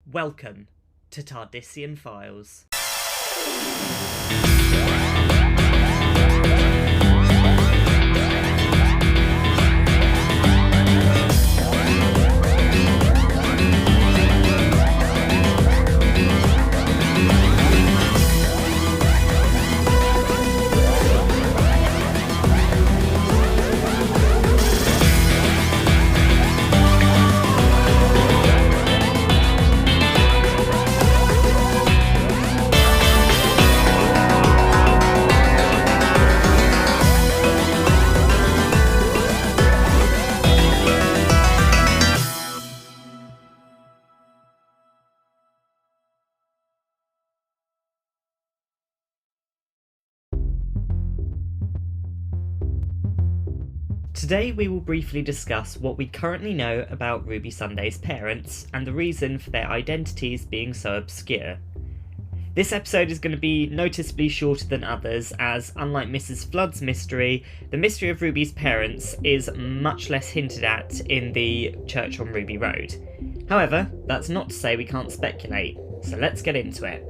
Welcome to Tardisian Files. Today we will briefly discuss what we currently know about Ruby Sunday's parents and the reason for their identities being so obscure. This episode is going to be noticeably shorter than others as, unlike Mrs. Flood's mystery, the mystery of Ruby's parents is much less hinted at in the Church on Ruby Road. However, that's not to say we can't speculate, so let's get into it.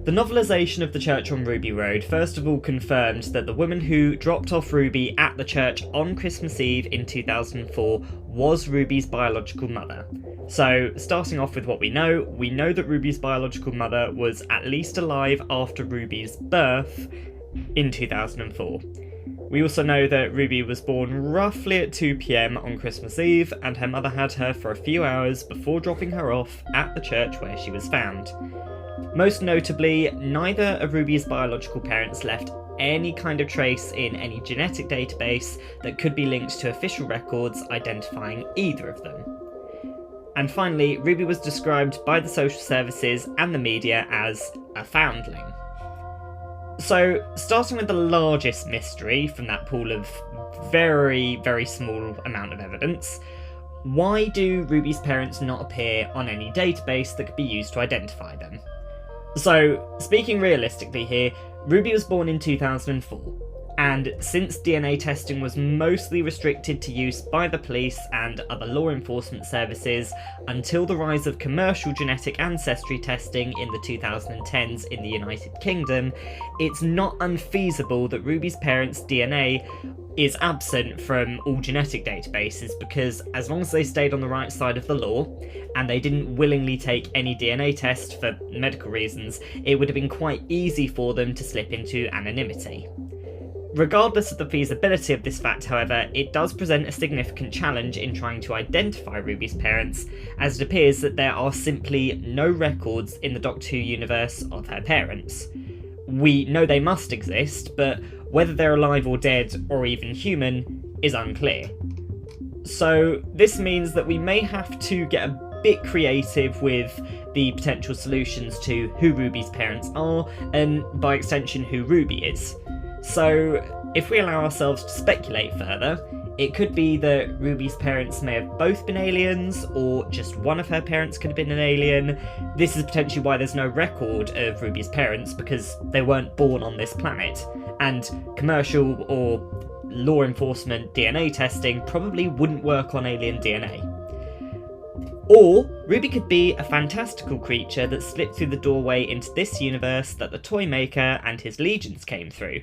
The novelisation of the Church on Ruby Road first of all confirmed that the woman who dropped off Ruby at the church on Christmas Eve in 2004 was Ruby's biological mother. So, starting off with what we know that Ruby's biological mother was at least alive after Ruby's birth in 2004. We also know that Ruby was born roughly at 2 PM on Christmas Eve, and her mother had her for a few hours before dropping her off at the church where she was found. Most notably, neither of Ruby's biological parents left any kind of trace in any genetic database that could be linked to official records identifying either of them. And finally, Ruby was described by the social services and the media as a foundling. So, starting with the largest mystery from that pool of very, very small amount of evidence, why do Ruby's parents not appear on any database that could be used to identify them? So, speaking realistically here, Ruby was born in 2004, and since DNA testing was mostly restricted to use by the police and other law enforcement services until the rise of commercial genetic ancestry testing in the 2010s in the United Kingdom, it's not unfeasible that Ruby's parents' DNA is absent from all genetic databases because as long as they stayed on the right side of the law and they didn't willingly take any DNA test for medical reasons, it would have been quite easy for them to slip into anonymity. Regardless of the feasibility of this fact, however, it does present a significant challenge in trying to identify Ruby's parents, as it appears that there are simply no records in the Doctor Who universe of her parents. We know they must exist, but whether they're alive or dead, or even human, is unclear. So this means that we may have to get a bit creative with the potential solutions to who Ruby's parents are, and by extension who Ruby is. So if we allow ourselves to speculate further, it could be that Ruby's parents may have both been aliens, or just one of her parents could have been an alien. This is potentially why there's no record of Ruby's parents, because they weren't born on this planet, and commercial or law enforcement DNA testing probably wouldn't work on alien DNA. Or Ruby could be a fantastical creature that slipped through the doorway into this universe that the Toymaker and his legions came through.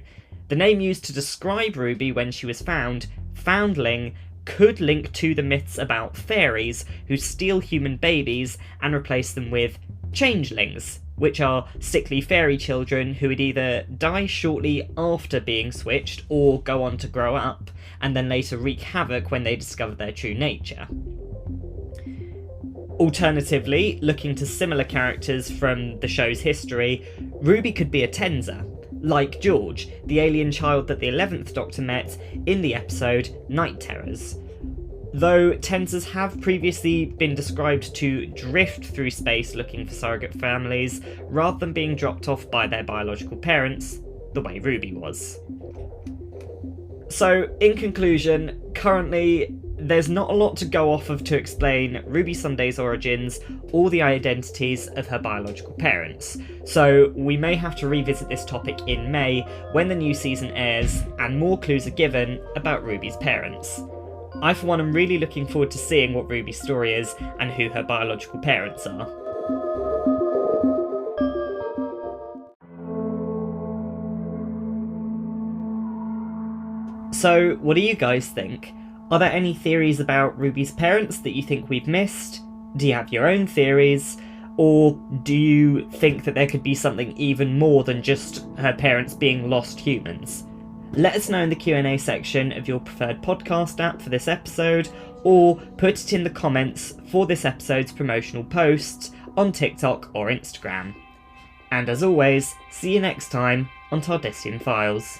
The name used to describe Ruby when she was found, Foundling, could link to the myths about fairies who steal human babies and replace them with changelings, which are sickly fairy children who would either die shortly after being switched or go on to grow up, and then later wreak havoc when they discover their true nature. Alternatively, looking to similar characters from the show's history, Ruby could be a Tenza, like George, the alien child that the 11th Doctor met in the episode Night Terrors. Though Tenzas have previously been described to drift through space looking for surrogate families, rather than being dropped off by their biological parents, the way Ruby was. So, in conclusion, currently, there's not a lot to go off of to explain Ruby Sunday's origins or the identities of her biological parents, so we may have to revisit this topic in May when the new season airs and more clues are given about Ruby's parents. I for one am really looking forward to seeing what Ruby's story is and who her biological parents are. So, what do you guys think? Are there any theories about Ruby's parents that you think we've missed? Do you have your own theories? Or do you think that there could be something even more than just her parents being lost humans? Let us know in the Q&A section of your preferred podcast app for this episode, or put it in the comments for this episode's promotional posts on TikTok or Instagram. And as always, see you next time on Tardessian Files.